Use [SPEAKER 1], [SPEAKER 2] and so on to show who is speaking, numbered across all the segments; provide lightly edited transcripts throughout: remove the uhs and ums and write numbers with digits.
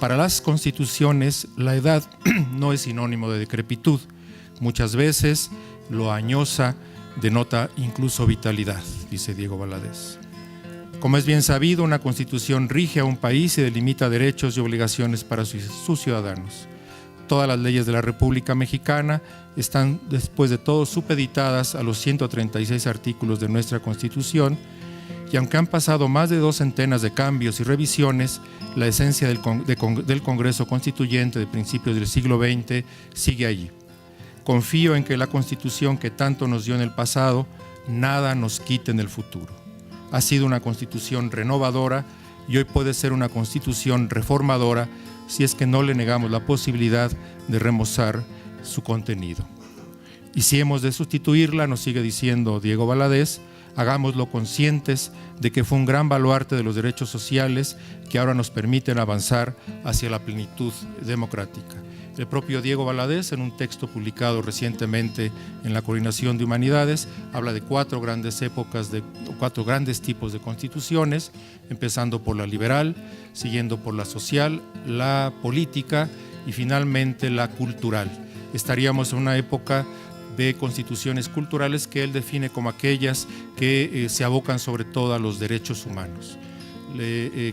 [SPEAKER 1] Para las constituciones, la edad no es sinónimo de decrepitud. Muchas veces lo añosa denota incluso vitalidad, dice Diego Valadez. Como es bien sabido, una constitución rige a un país y delimita derechos y obligaciones para sus ciudadanos. Todas las leyes de la República Mexicana están, después de todo, supeditadas a los 136 artículos de nuestra Constitución, y aunque han pasado más de 2 centenas de cambios y revisiones, la esencia del Congreso Constituyente de principios del siglo XX sigue allí. Confío en que la Constitución que tanto nos dio en el pasado, nada nos quite en el futuro. Ha sido una Constitución renovadora y hoy puede ser una Constitución reformadora si es que no le negamos la posibilidad de remozar su contenido. Y si hemos de sustituirla, nos sigue diciendo Diego Valadez, hagámoslo conscientes de que fue un gran baluarte de los derechos sociales que ahora nos permiten avanzar hacia la plenitud democrática. El propio Diego Valadez, en un texto publicado recientemente en la Coordinación de Humanidades, habla de 4 grandes épocas, 4 grandes tipos de constituciones, empezando por la liberal, siguiendo por la social, la política y finalmente la cultural. Estaríamos en una época de constituciones culturales que él define como aquellas que se abocan sobre todo a los derechos humanos.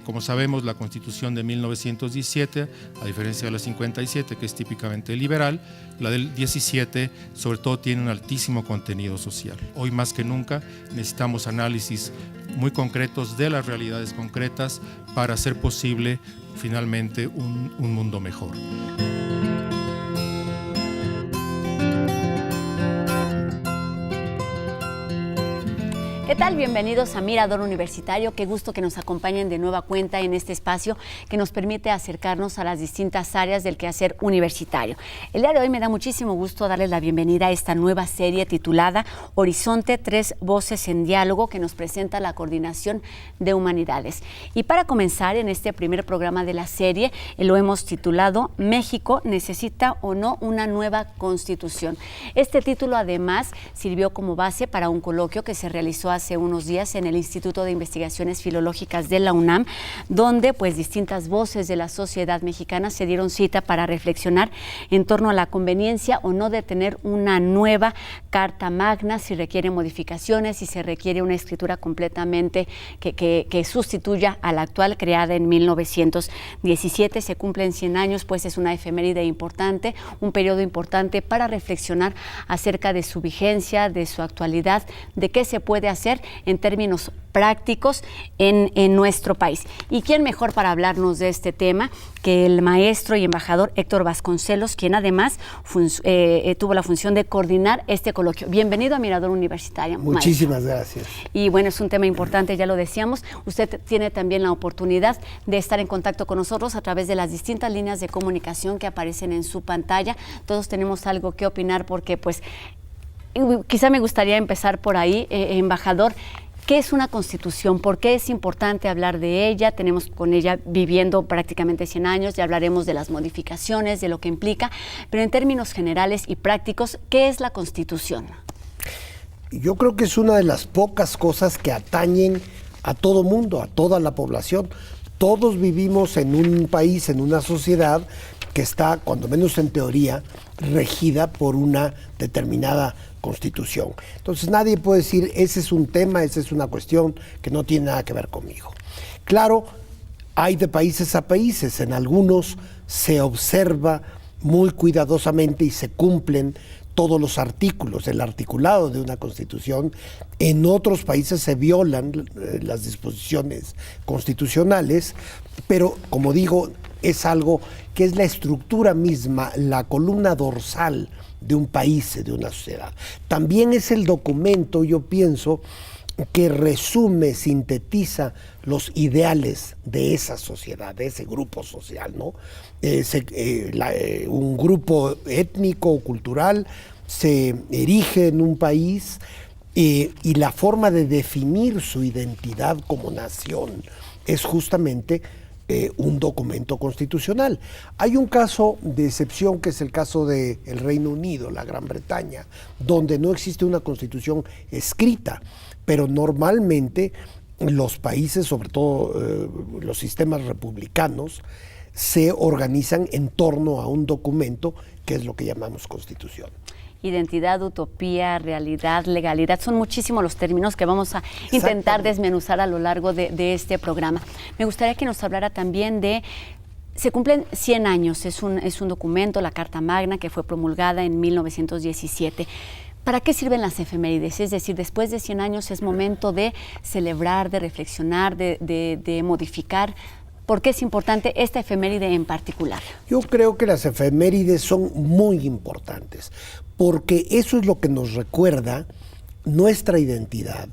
[SPEAKER 1] Como sabemos, la Constitución de 1917, a diferencia de la 57, que es típicamente liberal, la del 17 sobre todo tiene un altísimo contenido social. Hoy más que nunca necesitamos análisis muy concretos de las realidades concretas para hacer posible finalmente un mundo mejor.
[SPEAKER 2] ¿Qué tal? Bienvenidos a Mirador Universitario. Qué gusto que nos acompañen de nueva cuenta en este espacio que nos permite acercarnos a las distintas áreas del quehacer universitario. El día de hoy me da muchísimo gusto darles la bienvenida a esta nueva serie titulada Horizonte, 3 voces en diálogo, que nos presenta la Coordinación de Humanidades. Y para comenzar, en este primer programa de la serie, lo hemos titulado ¿México necesita o no una nueva constitución? Este título además sirvió como base para un coloquio que se realizó hace unos días en el Instituto de Investigaciones Filológicas de la UNAM, donde pues distintas voces de la sociedad mexicana se dieron cita para reflexionar en torno a la conveniencia o no de tener una nueva Carta Magna, si requiere modificaciones, si se requiere una escritura completamente que sustituya a la actual, creada en 1917. Se cumplen 100 años, pues es una efeméride importante, un periodo importante para reflexionar acerca de su vigencia, de su actualidad, de qué se puede hacer en términos prácticos en nuestro país. ¿Y quién mejor para hablarnos de este tema que el maestro y embajador Héctor Vasconcelos, quien además tuvo la función de coordinar este coloquio? Bienvenido a Mirador Universitario.
[SPEAKER 3] Muchísimas gracias.
[SPEAKER 2] Y bueno, es un tema importante, ya lo decíamos. Usted tiene también la oportunidad de estar en contacto con nosotros a través de las distintas líneas de comunicación que aparecen en su pantalla. Todos tenemos algo que opinar porque pues quizá me gustaría empezar por ahí, embajador. ¿Qué es una constitución? ¿Por qué es importante hablar de ella? Tenemos con ella viviendo prácticamente 100 años, ya hablaremos de las modificaciones, de lo que implica, pero en términos generales y prácticos, ¿qué es la constitución?
[SPEAKER 3] Yo creo que es una de las pocas cosas que atañen a todo mundo, a toda la población. Todos vivimos en un país, en una sociedad que está, cuando menos en teoría, regida por una determinada constitución. Entonces nadie puede decir, ese es un tema, esa es una cuestión que no tiene nada que ver conmigo. Claro, hay de países a países, en algunos se observa muy cuidadosamente y se cumplen todos los artículos, el articulado de una constitución. En otros países se violan las disposiciones constitucionales, pero como digo, es algo que es la estructura misma, la columna dorsal de un país, de una sociedad. También es el documento, yo pienso, que resume, sintetiza los ideales de esa sociedad, de ese grupo social, ¿no? Un grupo étnico o cultural se erige en un país y la forma de definir su identidad como nación es justamente un documento constitucional. Hay un caso de excepción que es el caso del Reino Unido, la Gran Bretaña, donde no existe una constitución escrita, pero normalmente los países, sobre todo los sistemas republicanos, se organizan en torno a un documento que es lo que llamamos Constitución.
[SPEAKER 2] Identidad, utopía, realidad, legalidad, son muchísimos los términos que vamos a intentar desmenuzar a lo largo de este programa. Me gustaría que nos hablara también de, se cumplen 100 años, es un documento, la Carta Magna, que fue promulgada en 1917. ¿Para qué sirven las efemérides? Es decir, después de 100 años es momento de celebrar, de reflexionar, de modificar. ¿Por qué es importante esta efeméride en particular?
[SPEAKER 3] Yo creo que las efemérides son muy importantes, porque eso es lo que nos recuerda nuestra identidad,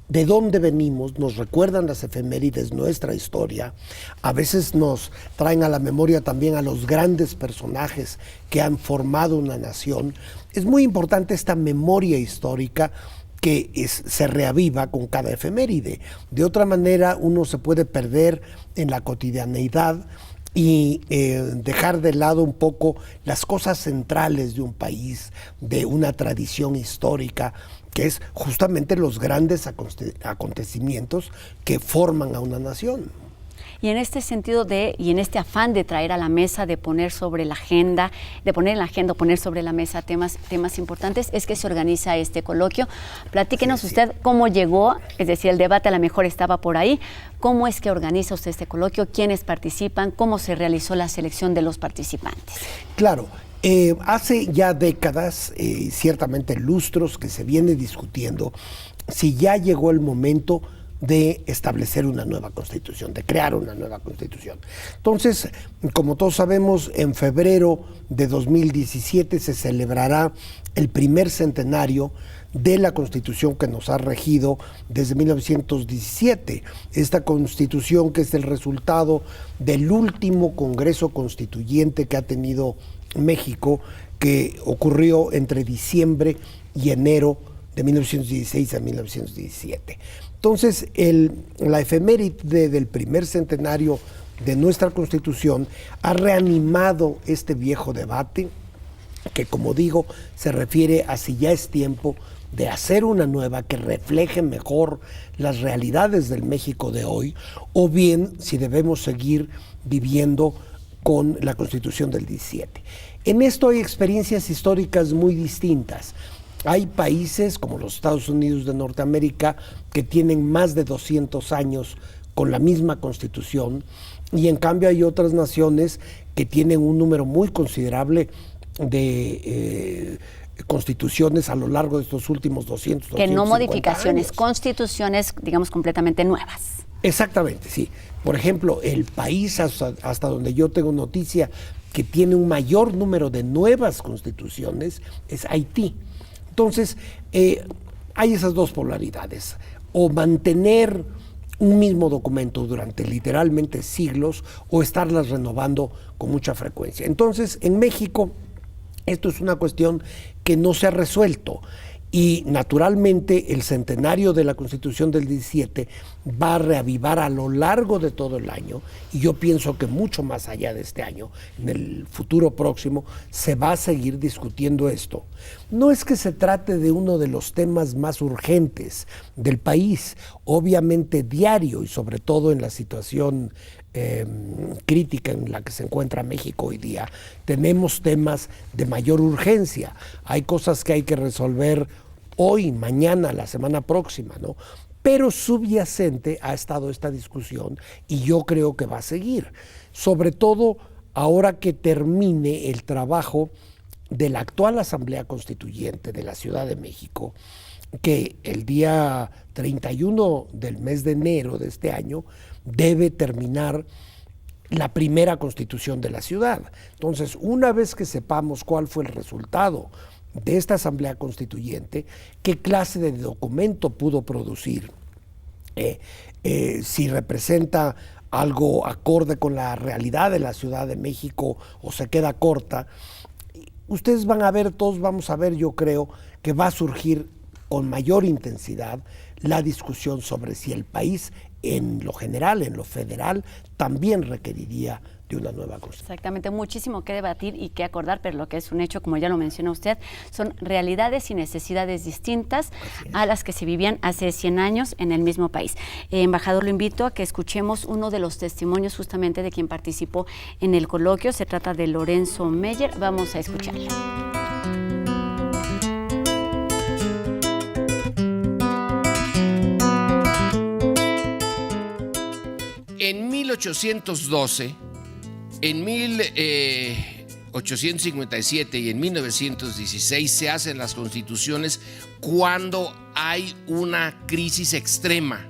[SPEAKER 3] de dónde venimos, nos recuerdan las efemérides nuestra historia. A veces nos traen a la memoria también a los grandes personajes que han formado una nación. Es muy importante esta memoria histórica que se reaviva con cada efeméride. De otra manera, uno se puede perder en la cotidianeidad y dejar de lado un poco las cosas centrales de un país, de una tradición histórica, que es justamente los grandes acontecimientos que forman a una nación.
[SPEAKER 2] Y en este sentido y en este afán de traer a la mesa, de poner sobre la agenda, poner sobre la mesa temas importantes, es que se organiza este coloquio. Platíquenos usted cómo llegó, es decir, el debate a lo mejor estaba por ahí. ¿Cómo es que organiza usted este coloquio? ¿Quiénes participan? ¿Cómo se realizó la selección de los participantes?
[SPEAKER 3] Claro. Hace ya décadas, ciertamente lustros, que se viene discutiendo si ya llegó el momento de establecer una nueva constitución, de crear una nueva constitución. Entonces, como todos sabemos, en febrero de 2017 se celebrará el primer centenario de la Constitución que nos ha regido desde 1917. Esta Constitución, que es el resultado del último Congreso Constituyente que ha tenido México, que ocurrió entre diciembre y enero de 1916 a 1917. Entonces, la efeméride del primer centenario de nuestra Constitución ha reanimado este viejo debate que, como digo, se refiere a si ya es tiempo de hacer una nueva que refleje mejor las realidades del México de hoy, o bien si debemos seguir viviendo con la Constitución del 17. En esto hay experiencias históricas muy distintas. Hay países como los Estados Unidos de Norteamérica que tienen más de 200 años con la misma Constitución, y en cambio hay otras naciones que tienen un número muy considerable de constituciones a lo largo de estos últimos 200,
[SPEAKER 2] que no modificaciones,
[SPEAKER 3] años.
[SPEAKER 2] Constituciones, digamos, completamente nuevas.
[SPEAKER 3] Exactamente, sí. Por ejemplo, el país hasta donde yo tengo noticia que tiene un mayor número de nuevas constituciones es Haití. Entonces, hay esas dos polaridades, o mantener un mismo documento durante literalmente siglos, o estarlas renovando con mucha frecuencia. Entonces, en México, esto es una cuestión que no se ha resuelto, y naturalmente el centenario de la Constitución del 17 va a reavivar a lo largo de todo el año, y yo pienso que mucho más allá de este año, en el futuro próximo, se va a seguir discutiendo esto. No es que se trate de uno de los temas más urgentes del país, obviamente diario, y sobre todo en la situación crítica en la que se encuentra México hoy día, tenemos temas de mayor urgencia. Hay cosas que hay que resolver hoy, mañana, la semana próxima, ¿no? Pero subyacente ha estado esta discusión, y yo creo que va a seguir, sobre todo ahora que termine el trabajo de la actual Asamblea Constituyente de la Ciudad de México, que el día 31 del mes de enero de este año debe terminar la primera constitución de la ciudad. Entonces, una vez que sepamos cuál fue el resultado de esta Asamblea Constituyente, qué clase de documento pudo producir, si representa algo acorde con la realidad de la Ciudad de México o se queda corta, ustedes van a ver, todos vamos a ver, yo creo, que va a surgir con mayor intensidad la discusión sobre si el país en lo general, en lo federal, también requeriría de una nueva Constitución.
[SPEAKER 2] Exactamente, muchísimo que debatir y que acordar, pero lo que es un hecho, como ya lo mencionó usted, son realidades y necesidades distintas a las que se vivían hace 100 años en el mismo país. Embajador, lo invito a que escuchemos uno de los testimonios justamente de quien participó en el coloquio. Se trata de Lorenzo Meyer. Vamos a escucharlo.
[SPEAKER 4] En 1812, en 1857 y en 1916 se hacen las constituciones cuando hay una crisis extrema.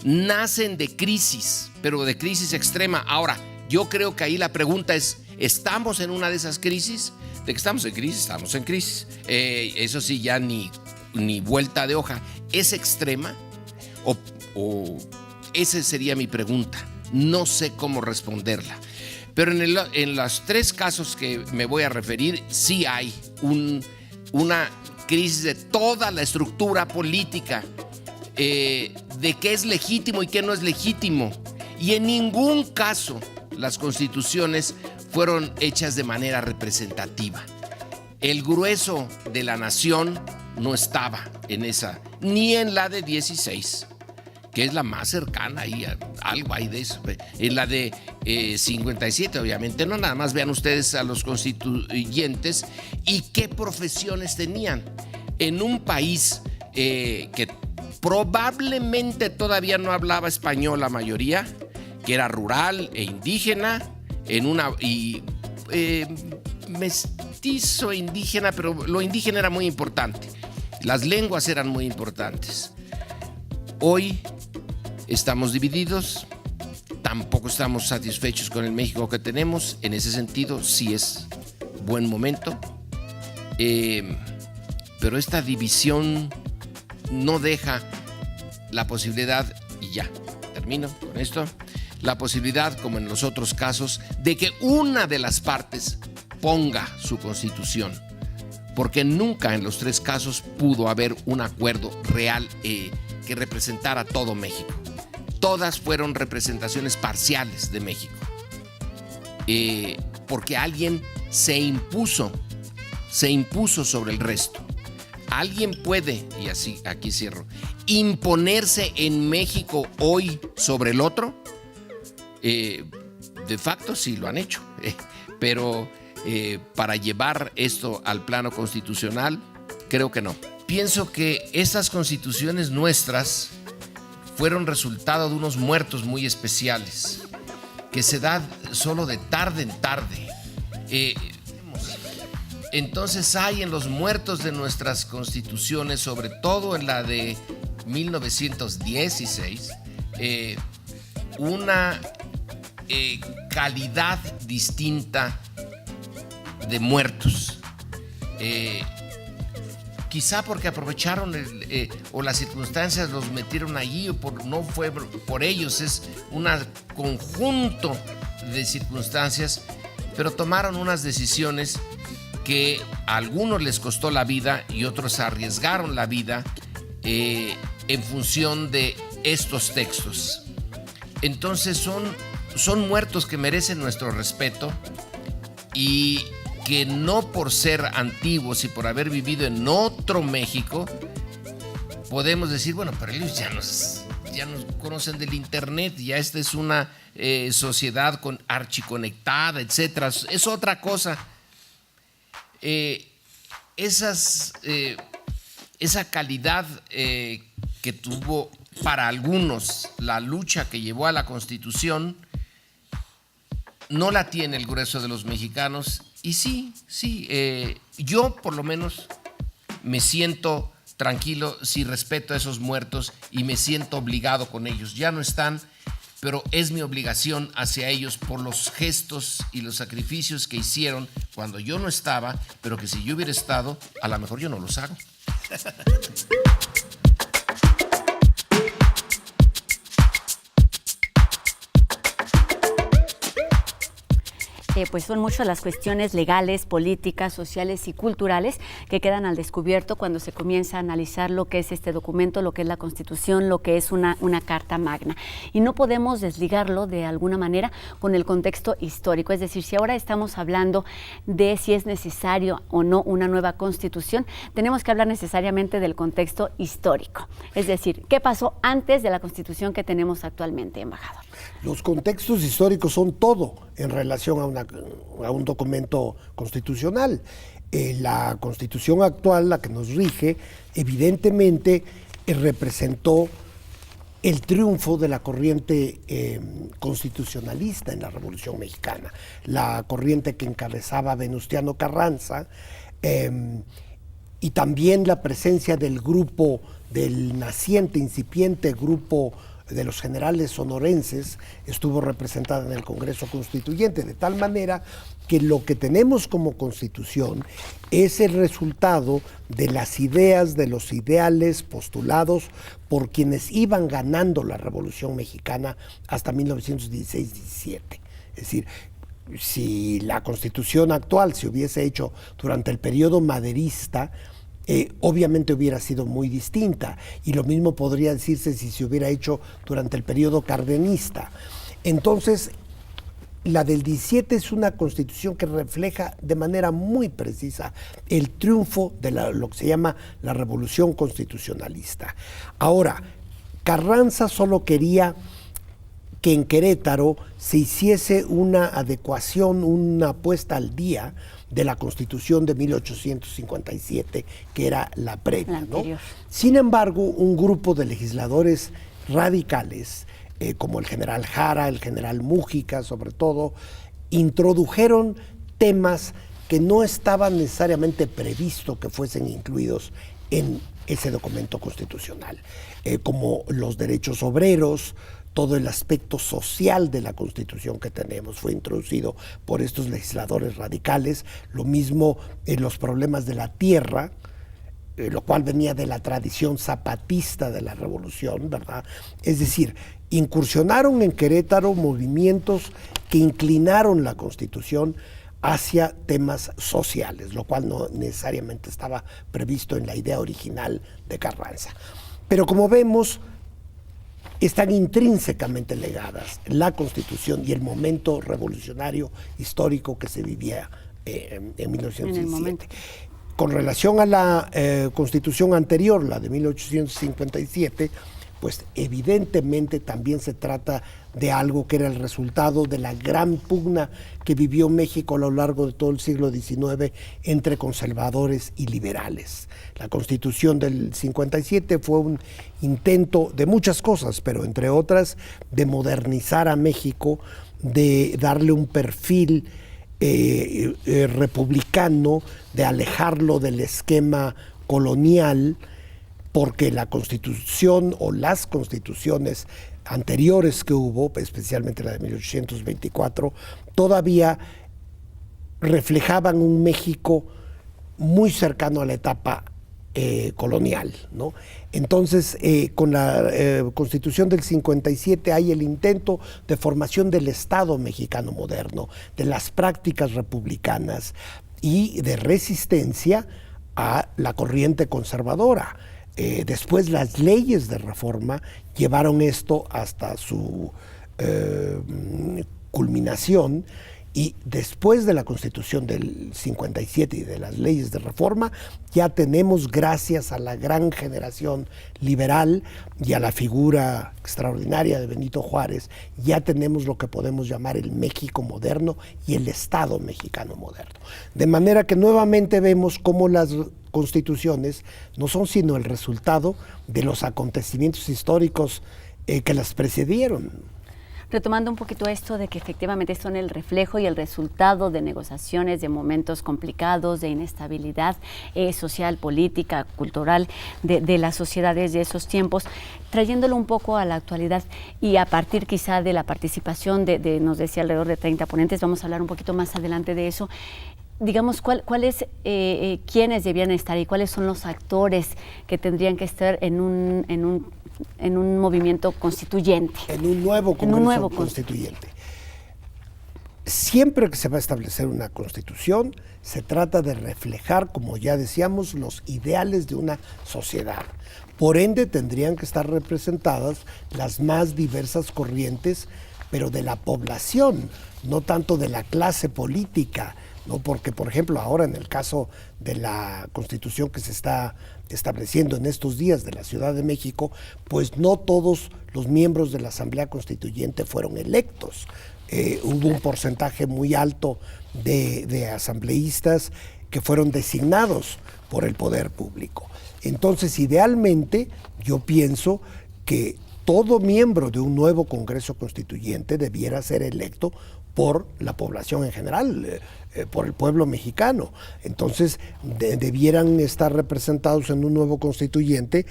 [SPEAKER 4] Nacen de crisis, pero de crisis extrema. Ahora, yo creo que ahí la pregunta es, ¿estamos en una de esas crisis? ¿De que estamos en crisis? Estamos en crisis. Eso sí, ya ni vuelta de hoja. ¿Es extrema? ¿O esa sería mi pregunta? No sé cómo responderla. Pero en los tres casos que me voy a referir, sí hay una crisis de toda la estructura política, de qué es legítimo y qué no es legítimo. Y en ningún caso las constituciones fueron hechas de manera representativa. El grueso de la nación no estaba en esa, ni en la de 16, que es la más cercana, y algo hay de eso. En la de 57, obviamente, no, nada más vean ustedes a los constituyentes y qué profesiones tenían. En un país que probablemente todavía no hablaba español la mayoría, que era rural e indígena, mestizo indígena, pero lo indígena era muy importante. Las lenguas eran muy importantes. Hoy estamos divididos, tampoco estamos satisfechos con el México que tenemos. En ese sentido, sí es buen momento. Pero esta división no deja la posibilidad, y ya, termino con esto, la posibilidad, como en los otros casos, de que una de las partes ponga su constitución. Porque nunca en los tres casos pudo haber un acuerdo real que representara todo México. Todas fueron representaciones parciales de México. Porque alguien se impuso sobre el resto. Alguien puede, y así aquí cierro, imponerse en México hoy sobre el otro. De facto sí lo han hecho, pero para llevar esto al plano constitucional, creo que no. Pienso que estas constituciones nuestras fueron resultado de unos muertos muy especiales, que se da solo de tarde en tarde. Entonces hay en los muertos de nuestras constituciones, sobre todo en la de 1916, una calidad distinta de muertos. Quizá porque aprovecharon o las circunstancias los metieron allí, o no fue por ellos, es un conjunto de circunstancias, pero tomaron unas decisiones que a algunos les costó la vida y otros arriesgaron la vida en función de estos textos. Entonces son muertos que merecen nuestro respeto y que no por ser antiguos y por haber vivido en otro México podemos decir, bueno, pero ellos ya nos conocen del internet, ya esta es una sociedad archiconectada, etcétera. Es otra cosa. Esa calidad que tuvo para algunos la lucha que llevó a la Constitución no la tiene el grueso de los mexicanos. Y sí, yo por lo menos me siento tranquilo si respeto a esos muertos y me siento obligado con ellos. Ya no están, pero es mi obligación hacia ellos por los gestos y los sacrificios que hicieron cuando yo no estaba, pero que si yo hubiera estado, a lo mejor yo no los hago.
[SPEAKER 2] pues son muchas las cuestiones legales, políticas, sociales y culturales que quedan al descubierto cuando se comienza a analizar lo que es este documento, lo que es la Constitución, lo que es una Carta Magna. Y no podemos desligarlo de alguna manera con el contexto histórico. Es decir, si ahora estamos hablando de si es necesario o no una nueva Constitución, tenemos que hablar necesariamente del contexto histórico. Es decir, ¿qué pasó antes de la Constitución que tenemos actualmente, embajador?
[SPEAKER 3] Los contextos históricos son todo en relación a un documento constitucional. La Constitución actual, la que nos rige, evidentemente representó el triunfo de la corriente constitucionalista en la Revolución Mexicana, la corriente que encabezaba Venustiano Carranza, y también la presencia del grupo, del naciente, incipiente grupo de los generales sonorenses, estuvo representada en el Congreso Constituyente, de tal manera que lo que tenemos como Constitución es el resultado de las ideas, de los ideales postulados por quienes iban ganando la Revolución Mexicana hasta 1916-17. Es decir, si la Constitución actual se hubiese hecho durante el periodo maderista, obviamente hubiera sido muy distinta, y lo mismo podría decirse si se hubiera hecho durante el periodo cardenista. Entonces, la del 17 es una Constitución que refleja de manera muy precisa el triunfo de lo que se llama la Revolución Constitucionalista. Ahora, Carranza solo quería que en Querétaro se hiciese una adecuación, una puesta al día de la Constitución de 1857, que era la previa, ¿no? Sin embargo, un grupo de legisladores radicales, como el general Jara, el general Mújica, sobre todo, introdujeron temas que no estaban necesariamente previsto que fuesen incluidos en ese documento constitucional, como los derechos obreros. Todo el aspecto social de la Constitución que tenemos fue introducido por estos legisladores radicales, lo mismo en los problemas de la tierra, lo cual venía de la tradición zapatista de la Revolución, ¿verdad? Es decir, incursionaron en Querétaro movimientos que inclinaron la Constitución hacia temas sociales, lo cual no necesariamente estaba previsto en la idea original de Carranza. Pero como vemos, están intrínsecamente ligadas la Constitución y el momento revolucionario histórico que se vivía en 1917. Con relación a la Constitución anterior, la de 1857, pues evidentemente también se trata de algo que era el resultado de la gran pugna que vivió México a lo largo de todo el siglo XIX entre conservadores y liberales. La Constitución del 57 fue un intento de muchas cosas, pero entre otras de modernizar a México, de darle un perfil republicano, de alejarlo del esquema colonial, porque la Constitución o las constituciones anteriores que hubo, especialmente la de 1824, todavía reflejaban un México muy cercano a la etapa colonial, ¿no? Entonces, con la Constitución del 57 hay el intento de formación del Estado mexicano moderno, de las prácticas republicanas y de resistencia a la corriente conservadora. Después las leyes de reforma llevaron esto hasta su culminación, y después de la Constitución del 57 y de las leyes de reforma, ya tenemos, gracias a la gran generación liberal y a la figura extraordinaria de Benito Juárez, ya tenemos lo que podemos llamar el México moderno y el Estado mexicano moderno. De manera que nuevamente vemos cómo las constituciones no son sino el resultado de los acontecimientos históricos que las precedieron.
[SPEAKER 2] Retomando un poquito esto de que efectivamente son el reflejo y el resultado de negociaciones, de momentos complicados, de inestabilidad social, política, cultural de las sociedades de esos tiempos, trayéndolo un poco a la actualidad y a partir quizá de la participación de nos decía, alrededor de 30 ponentes, vamos a hablar un poquito más adelante de eso. Digamos, ¿cuáles quiénes debían estar y cuáles son los actores que tendrían que estar en un movimiento constituyente?
[SPEAKER 3] En un nuevo Congreso constituyente. Siempre que se va a establecer una constitución, se trata de reflejar, como ya decíamos, los ideales de una sociedad. Por ende, tendrían que estar representadas las más diversas corrientes, pero de la población, no tanto de la clase política, ¿no? Porque, por ejemplo, ahora en el caso de la constitución que se está estableciendo en estos días de la Ciudad de México, pues no todos los miembros de la Asamblea Constituyente fueron electos. Hubo un porcentaje muy alto de asambleístas que fueron designados por el poder público. Entonces, idealmente, yo pienso que todo miembro de un nuevo Congreso Constituyente debiera ser electo por la población en general, por el pueblo mexicano. Entonces, debieran estar representados en un nuevo constituyente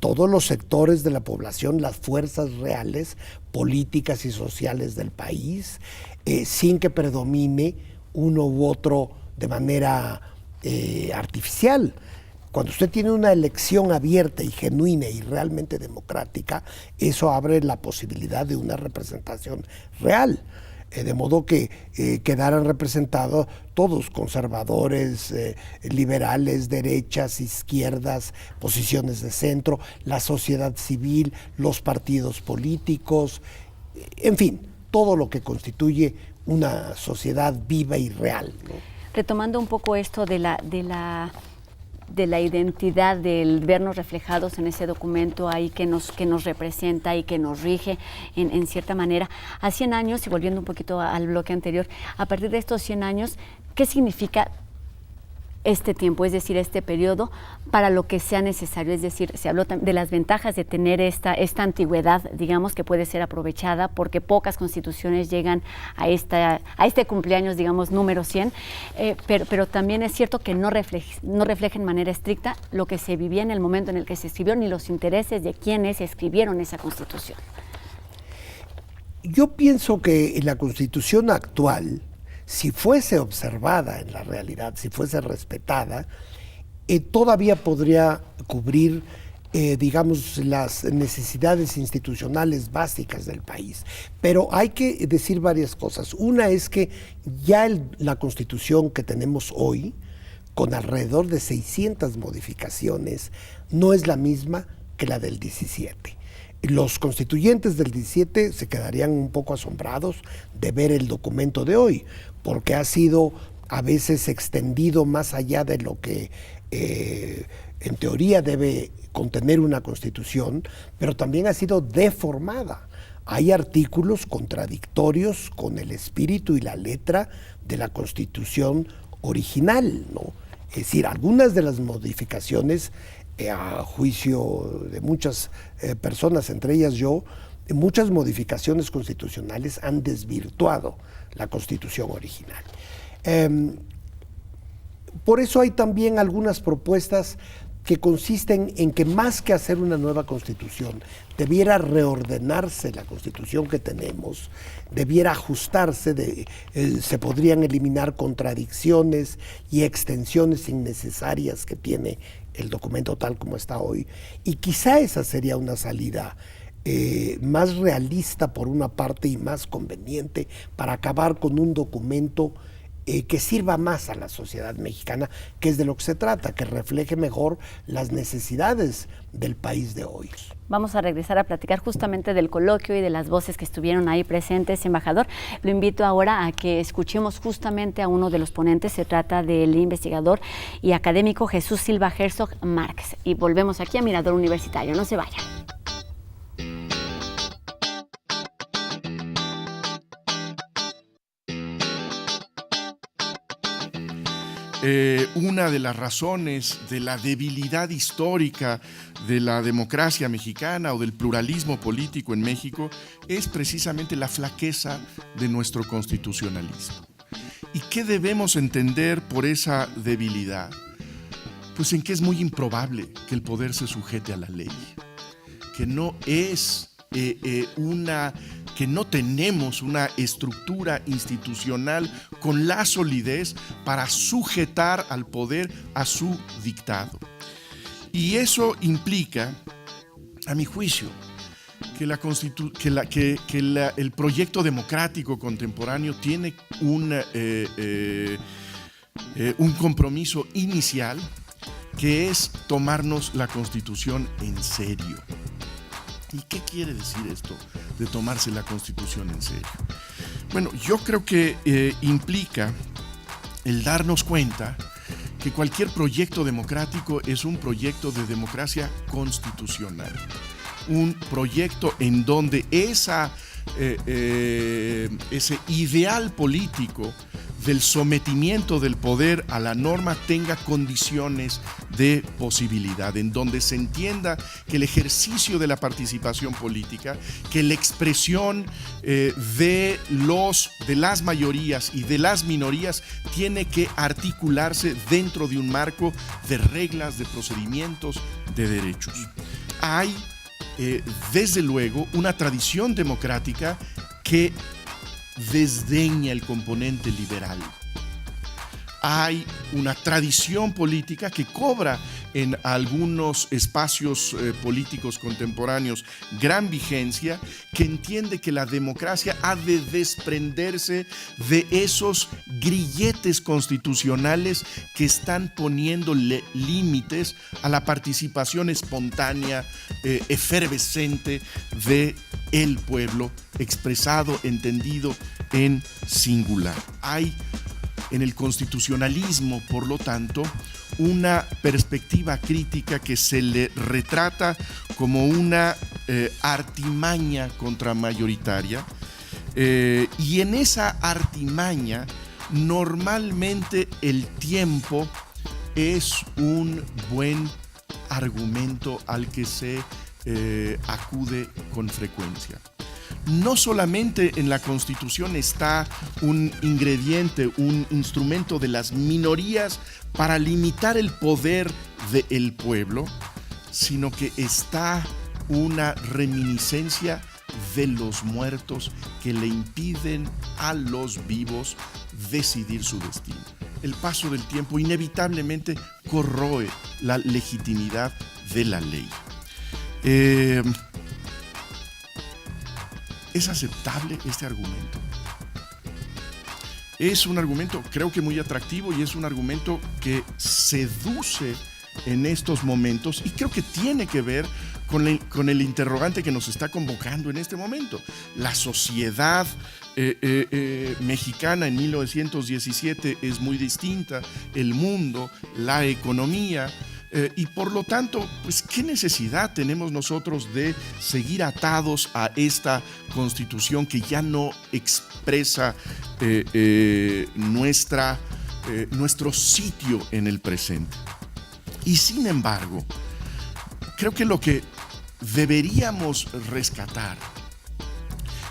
[SPEAKER 3] todos los sectores de la población, las fuerzas reales, políticas y sociales del país, sin que predomine uno u otro de manera artificial. Cuando usted tiene una elección abierta y genuina y realmente democrática, eso abre la posibilidad de una representación real. De modo que quedaran representados todos, conservadores, liberales, derechas, izquierdas, posiciones de centro, la sociedad civil, los partidos políticos, en fin, todo lo que constituye una sociedad viva y real, ¿no?
[SPEAKER 2] Retomando un poco esto de la identidad, del vernos reflejados en ese documento ahí que nos representa y que nos rige en cierta manera. A 100 años, y volviendo un poquito al bloque anterior, a partir de estos 100 años, ¿qué significa este tiempo, es decir, este periodo, para lo que sea necesario? Es decir, se habló de las ventajas de tener esta antigüedad, digamos, que puede ser aprovechada, porque pocas constituciones llegan a este cumpleaños, digamos, número 100, pero también es cierto que no refleja en manera estricta lo que se vivía en el momento en el que se escribió, ni los intereses de quienes escribieron esa constitución.
[SPEAKER 3] Yo pienso que la constitución actual, si fuese observada en la realidad, si fuese respetada, todavía podría cubrir, digamos, las necesidades institucionales básicas del país. Pero hay que decir varias cosas. Una es que ya la Constitución que tenemos hoy, con alrededor de 600 modificaciones, no es la misma que la del 17. Los constituyentes del 17 se quedarían un poco asombrados de ver el documento de hoy, porque ha sido a veces extendido más allá de lo que en teoría debe contener una constitución, pero también ha sido deformada. Hay artículos contradictorios con el espíritu y la letra de la constitución original, ¿no? Es decir, algunas de las modificaciones, a juicio de muchas personas, entre ellas yo, muchas modificaciones constitucionales han desvirtuado la Constitución original. Por eso hay también algunas propuestas que consisten en que más que hacer una nueva Constitución, debiera reordenarse la Constitución que tenemos, debiera ajustarse, se podrían eliminar contradicciones y extensiones innecesarias que tiene el documento tal como está hoy, y quizá esa sería una salida más realista por una parte y más conveniente para acabar con un documento que sirva más a la sociedad mexicana, que es de lo que se trata, que refleje mejor las necesidades del país de hoy.
[SPEAKER 2] Vamos a regresar a platicar justamente del coloquio y de las voces que estuvieron ahí presentes, embajador. Lo invito ahora a que escuchemos justamente a uno de los ponentes. Se trata del investigador y académico Jesús Silva Herzog Márquez. Y volvemos aquí a Mirador Universitario. No se vayan.
[SPEAKER 5] Una de las razones de la debilidad histórica de la democracia mexicana o del pluralismo político en México es precisamente la flaqueza de nuestro constitucionalismo. ¿Y qué debemos entender por esa debilidad? Pues en que es muy improbable que el poder se sujete a la ley, que no es que no tenemos una estructura institucional con la solidez para sujetar al poder a su dictado. Y eso implica, a mi juicio, el proyecto democrático contemporáneo tiene un compromiso inicial, que es tomarnos la Constitución en serio. ¿Y qué quiere decir esto de tomarse la Constitución en serio? Bueno, yo creo que implica el darnos cuenta que cualquier proyecto democrático es un proyecto de democracia constitucional. Un proyecto en donde ese ideal político del sometimiento del poder a la norma tenga condiciones de posibilidad, en donde se entienda que el ejercicio de la participación política, que la expresión de las mayorías y de las minorías tiene que articularse dentro de un marco de reglas, de procedimientos, de derechos. Hay, desde luego, una tradición democrática que desdeña el componente liberal. Hay una tradición política que cobra en algunos espacios políticos contemporáneos gran vigencia, que entiende que la democracia ha de desprenderse de esos grilletes constitucionales que están poniéndole límites a la participación espontánea, efervescente del pueblo, expresado, entendido en singular. Hay en el constitucionalismo, por lo tanto, una perspectiva crítica que se le retrata como una artimaña contramayoritaria, y en esa artimaña normalmente el tiempo es un buen argumento al que se acude con frecuencia. No solamente en la Constitución está un ingrediente, un instrumento de las minorías para limitar el poder del pueblo, sino que está una reminiscencia de los muertos que le impiden a los vivos decidir su destino. El paso del tiempo inevitablemente corroe la legitimidad de la ley. ¿Es aceptable este argumento? Es un argumento, creo que muy atractivo, y es un argumento que seduce en estos momentos, y creo que tiene que ver con el interrogante que nos está convocando en este momento. La sociedad mexicana en 1917 es muy distinta, el mundo, la economía, y por lo tanto, pues, ¿qué necesidad tenemos nosotros de seguir atados a esta Constitución que ya no expresa nuestro sitio en el presente? Y sin embargo, creo que lo que deberíamos rescatar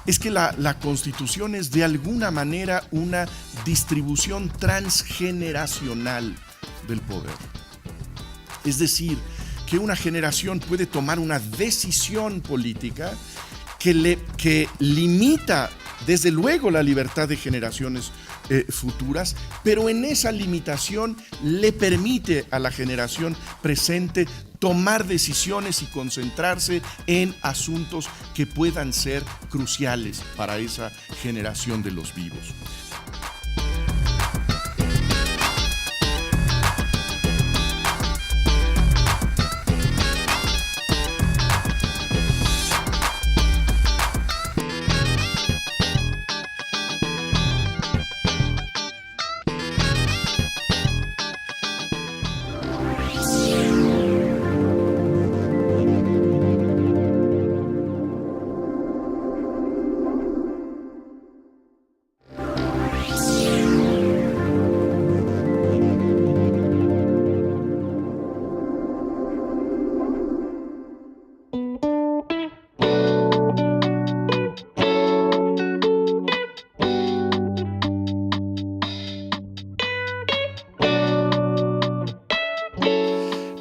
[SPEAKER 5] es que la Constitución es de alguna manera una distribución transgeneracional del poder. Es decir, que una generación puede tomar una decisión política que limita, desde luego, la libertad de generaciones futuras, pero en esa limitación le permite a la generación presente tomar decisiones y concentrarse en asuntos que puedan ser cruciales para esa generación de los vivos.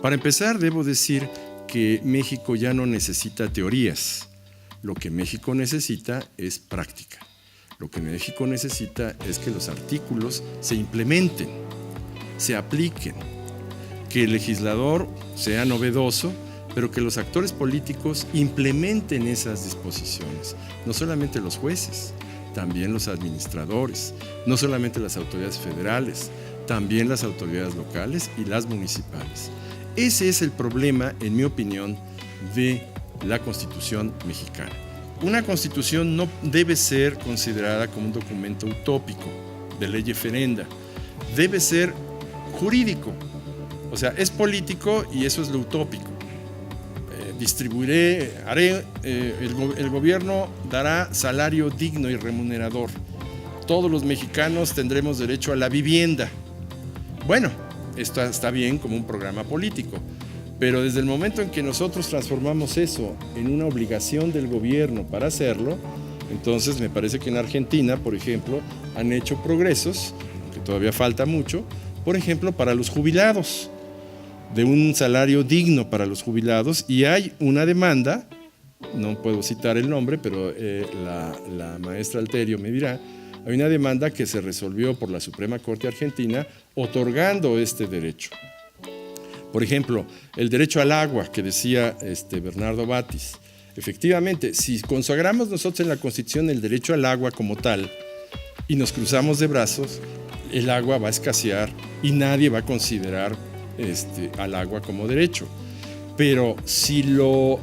[SPEAKER 6] Para empezar, debo decir que México ya no necesita teorías. Lo que México necesita es práctica. Lo que México necesita es que los artículos se implementen, se apliquen, que el legislador sea novedoso, pero que los actores políticos implementen esas disposiciones, no solamente los jueces, también los administradores, no solamente las autoridades federales, también las autoridades locales y las municipales. Ese es el problema, en mi opinión, de la Constitución mexicana. Una Constitución no debe ser considerada como un documento utópico de ley referenda, debe ser jurídico, o sea, es político y eso es lo utópico. El gobierno dará salario digno y remunerador. Todos los mexicanos tendremos derecho a la vivienda. Bueno, esto está bien como un programa político, pero desde el momento en que nosotros transformamos eso en una obligación del gobierno para hacerlo, entonces me parece que en Argentina, por ejemplo, han hecho progresos, aunque todavía falta mucho, por ejemplo, para los jubilados, de un salario digno para los jubilados, y hay una demanda, no puedo citar el nombre, pero la maestra Alterio me dirá, hay una demanda que se resolvió por la Suprema Corte Argentina otorgando este derecho. Por ejemplo, el derecho al agua que decía Bernardo Batis. Efectivamente, si consagramos nosotros en la Constitución el derecho al agua como tal y nos cruzamos de brazos, el agua va a escasear y nadie va a considerar al agua como derecho. Pero si lo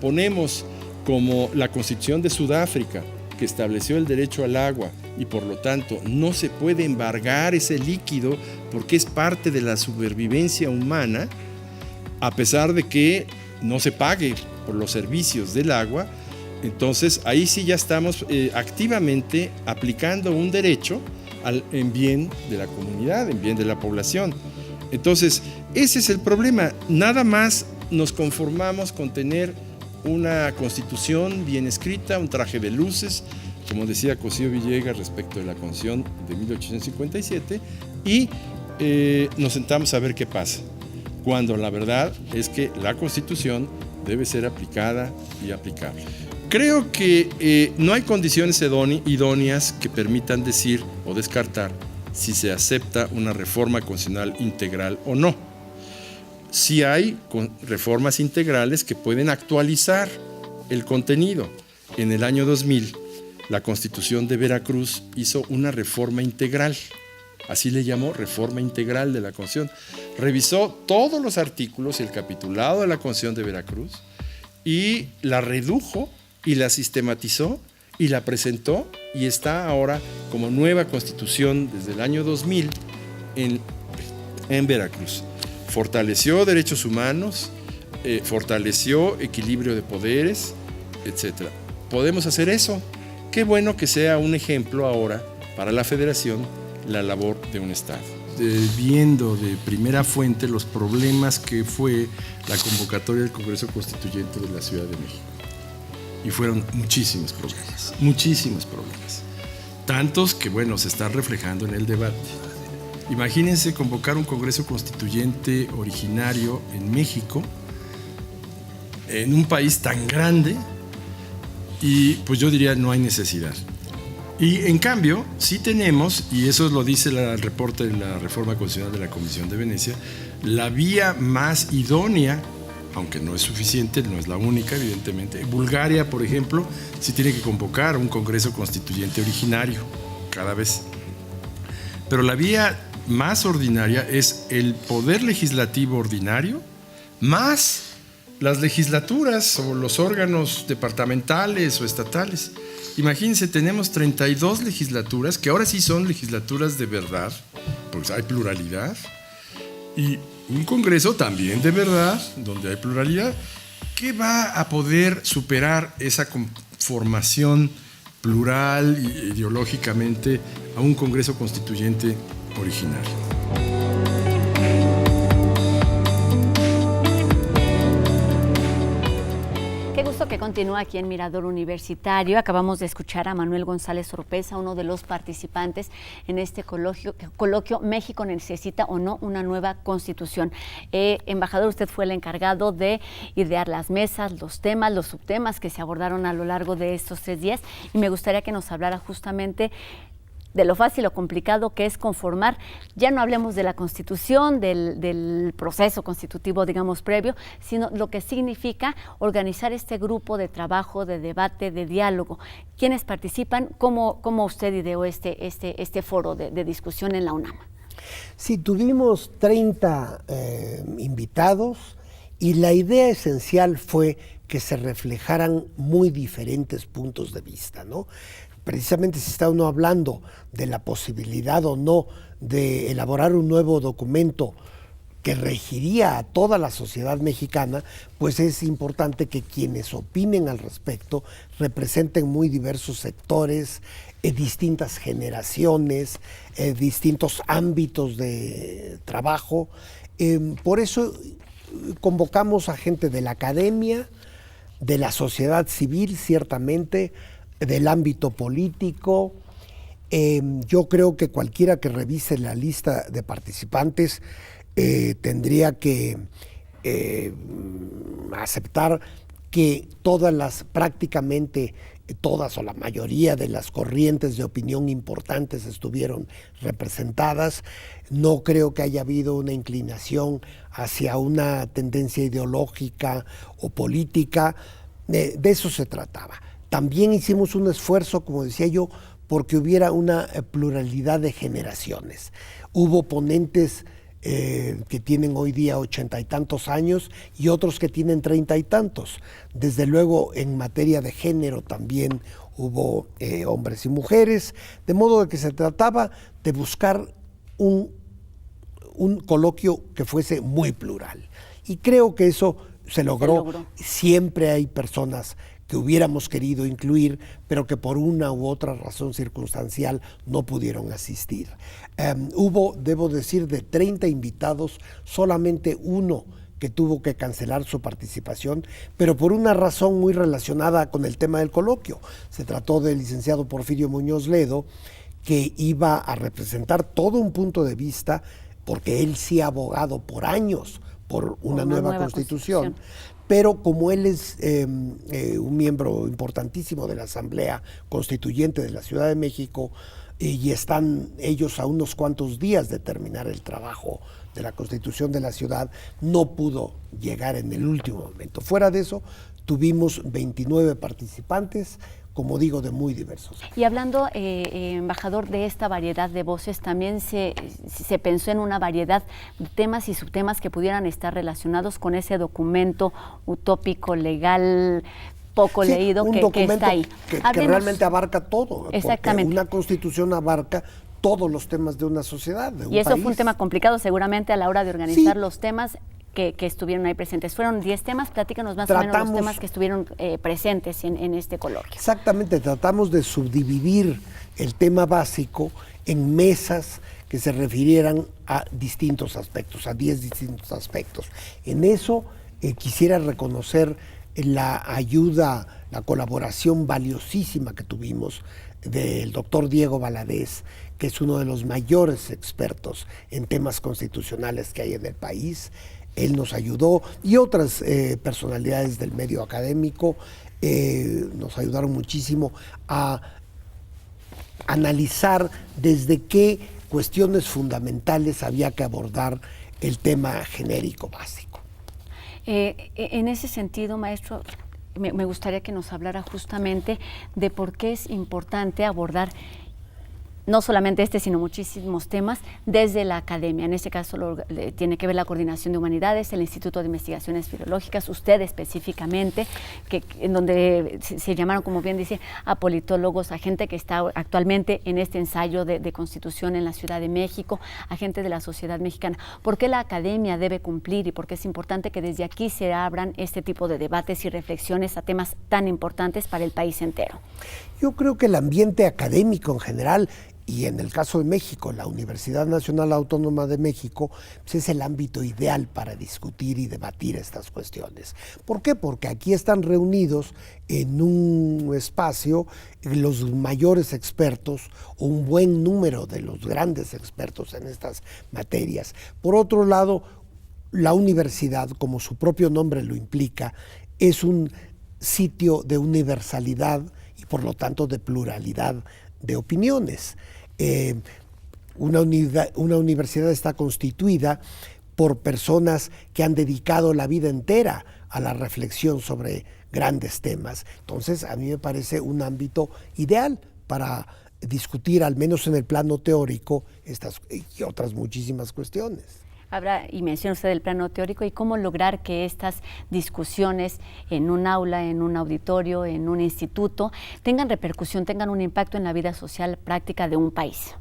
[SPEAKER 6] ponemos como la Constitución de Sudáfrica, que estableció el derecho al agua y por lo tanto no se puede embargar ese líquido porque es parte de la supervivencia humana, a pesar de que no se pague por los servicios del agua, entonces ahí sí ya estamos activamente aplicando un derecho en bien de la comunidad, en bien de la población. Entonces, ese es el problema. Nada más nos conformamos con tener una constitución bien escrita, un traje de luces, como decía Cosío Villegas respecto de la Constitución de 1857, y nos sentamos a ver qué pasa, cuando la verdad es que la Constitución debe ser aplicada y aplicable. Creo que no hay condiciones idóneas que permitan decir o descartar si se acepta una reforma constitucional integral o no. Sí hay reformas integrales que pueden actualizar el contenido. En el año 2000, la Constitución de Veracruz hizo una reforma integral, así le llamó, reforma integral de la Constitución. Revisó todos los artículos y el capitulado de la Constitución de Veracruz y la redujo y la sistematizó y la presentó y está ahora como nueva Constitución desde el año 2000 en Veracruz. Fortaleció derechos humanos, fortaleció equilibrio de poderes, etc. Podemos hacer eso. Qué bueno que sea un ejemplo ahora para la Federación la labor de un Estado. Viendo de primera fuente los problemas que fue la convocatoria del Congreso Constituyente de la Ciudad de México. Y fueron muchísimos problemas. Tantos que, bueno, se están reflejando en el debate. Imagínense convocar un Congreso Constituyente originario en México, en un país tan grande, y pues yo diría no hay necesidad. Y en cambio, sí tenemos, y eso lo dice el reporte de la Reforma Constitucional de la Comisión de Venecia, la vía más idónea, aunque no es suficiente, no es la única, evidentemente. Bulgaria, por ejemplo, sí tiene que convocar un Congreso Constituyente originario cada vez. Pero la vía más ordinaria es el poder legislativo ordinario más las legislaturas o los órganos departamentales o estatales. Imagínense, tenemos 32 legislaturas, que ahora sí son legislaturas de verdad, porque hay pluralidad, y un Congreso también de verdad, donde hay pluralidad, que va a poder superar esa conformación plural e ideológicamente a un Congreso Constituyente originario.
[SPEAKER 2] Qué gusto que continúa aquí en Mirador Universitario. Acabamos de escuchar a Manuel González Oropeza, uno de los participantes en este coloquio México necesita o no una nueva constitución. Embajador, usted fue el encargado de idear las mesas, los temas, los subtemas que se abordaron a lo largo de estos 3 días, y me gustaría que nos hablara justamente de lo fácil o complicado que es conformar, ya no hablemos de la Constitución, del proceso constitutivo, digamos, previo, sino lo que significa organizar este grupo de trabajo, de debate, de diálogo. ¿Quiénes participan? ¿Cómo usted ideó este foro de discusión en la UNAM?
[SPEAKER 3] Sí, tuvimos 30 invitados y la idea esencial fue que se reflejaran muy diferentes puntos de vista, ¿no? Precisamente si está uno hablando de la posibilidad o no de elaborar un nuevo documento que regiría a toda la sociedad mexicana, pues es importante que quienes opinen al respecto representen muy diversos sectores, distintas generaciones, distintos ámbitos de trabajo. Por eso convocamos a gente de la academia, de la sociedad civil, ciertamente, del ámbito político. Yo creo que cualquiera que revise la lista de participantes tendría que aceptar que prácticamente todas o la mayoría de las corrientes de opinión importantes estuvieron representadas. No creo que haya habido una inclinación hacia una tendencia ideológica o política. De eso se trataba. También hicimos un esfuerzo, como decía yo, porque hubiera una pluralidad de generaciones. Hubo ponentes que tienen hoy día 80 y tantos años y otros que tienen 30 y tantos. Desde luego, en materia de género también hubo hombres y mujeres, de modo de que se trataba de buscar un coloquio que fuese muy plural. Y creo que eso se logró. Siempre hay personas que hubiéramos querido incluir, pero que por una u otra razón circunstancial no pudieron asistir. Hubo, debo decir, de 30 invitados, solamente uno que tuvo que cancelar su participación, pero por una razón muy relacionada con el tema del coloquio. Se trató del licenciado Porfirio Muñoz Ledo, que iba a representar todo un punto de vista, porque él sí ha abogado por años por una nueva constitución. Pero como él es un miembro importantísimo de la Asamblea Constituyente de la Ciudad de México y están ellos a unos cuantos días de terminar el trabajo de la Constitución de la ciudad, no pudo llegar en el último momento. Fuera de eso, tuvimos 29 participantes, como digo, de muy diversos.
[SPEAKER 2] Y hablando, embajador, de esta variedad de voces, también se pensó en una variedad de temas y subtemas que pudieran estar relacionados con ese documento utópico, legal, poco leído, que está ahí.
[SPEAKER 3] Que realmente abarca todo.
[SPEAKER 2] Exactamente.
[SPEAKER 3] Porque una constitución abarca todos los temas de una sociedad, de un
[SPEAKER 2] país. Y eso
[SPEAKER 3] país.
[SPEAKER 2] fue un tema complicado seguramente a la hora de organizar los temas que estuvieron ahí presentes. Fueron 10 temas, platícanos más o menos los temas que estuvieron presentes en este coloquio.
[SPEAKER 3] Exactamente, tratamos de subdividir el tema básico en mesas que se refirieran a distintos aspectos, a 10 distintos aspectos. En eso quisiera reconocer la ayuda, la colaboración valiosísima que tuvimos del doctor Diego Valadez, que es uno de los mayores expertos en temas constitucionales que hay en el país. Él nos ayudó y otras personalidades del medio académico nos ayudaron muchísimo a analizar desde qué cuestiones fundamentales había que abordar el tema genérico básico.
[SPEAKER 2] En ese sentido, maestro, me gustaría que nos hablara justamente de por qué es importante abordar no solamente sino muchísimos temas desde la academia. En este caso tiene que ver la Coordinación de Humanidades, el Instituto de Investigaciones Filológicas, usted específicamente, en donde se llamaron, como bien dice, a politólogos, a gente que está actualmente en este ensayo de Constitución en la Ciudad de México, a gente de la sociedad mexicana. ¿Por qué la academia debe cumplir y por qué es importante que desde aquí se abran este tipo de debates y reflexiones a temas tan importantes para el país entero?
[SPEAKER 3] Yo creo que el ambiente académico en general, y en el caso de México, la Universidad Nacional Autónoma de México, pues es el ámbito ideal para discutir y debatir estas cuestiones. ¿Por qué? Porque aquí están reunidos en un espacio los mayores expertos, o un buen número de los grandes expertos en estas materias. Por otro lado, la universidad, como su propio nombre lo implica, es un sitio de universalidad y por lo tanto de pluralidad de opiniones. Una universidad está constituida por personas que han dedicado la vida entera a la reflexión sobre grandes temas. Entonces, a mí me parece un ámbito ideal para discutir, al menos en el plano teórico, estas y otras muchísimas cuestiones.
[SPEAKER 2] Y menciona usted el plano teórico y cómo lograr que estas discusiones en un aula, en un auditorio, en un instituto, tengan repercusión, tengan un impacto en la vida social práctica de un país.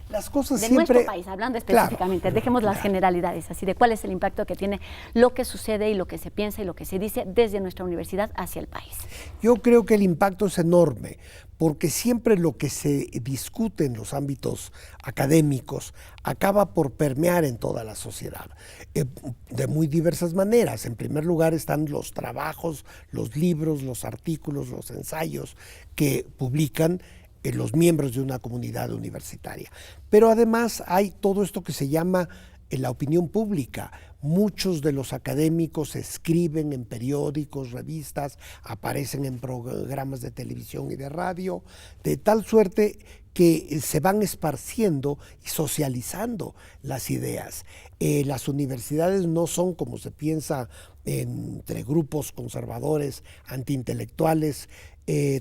[SPEAKER 3] Las cosas
[SPEAKER 2] de
[SPEAKER 3] siempre,
[SPEAKER 2] nuestro país, hablando específicamente, claro, dejemos las generalidades, así de cuál es el impacto que tiene lo que sucede y lo que se piensa y lo que se dice desde nuestra universidad hacia el país.
[SPEAKER 3] Yo creo que el impacto es enorme, porque siempre lo que se discute en los ámbitos académicos acaba por permear en toda la sociedad, de muy diversas maneras. En primer lugar están los trabajos, los libros, los artículos, los ensayos que publican los miembros de una comunidad universitaria. Pero además hay todo esto que se llama la opinión pública. Muchos de los académicos escriben en periódicos, revistas, aparecen en programas de televisión y de radio, de tal suerte que se van esparciendo y socializando las ideas. Las universidades no son, como se piensa, entre grupos conservadores, antiintelectuales,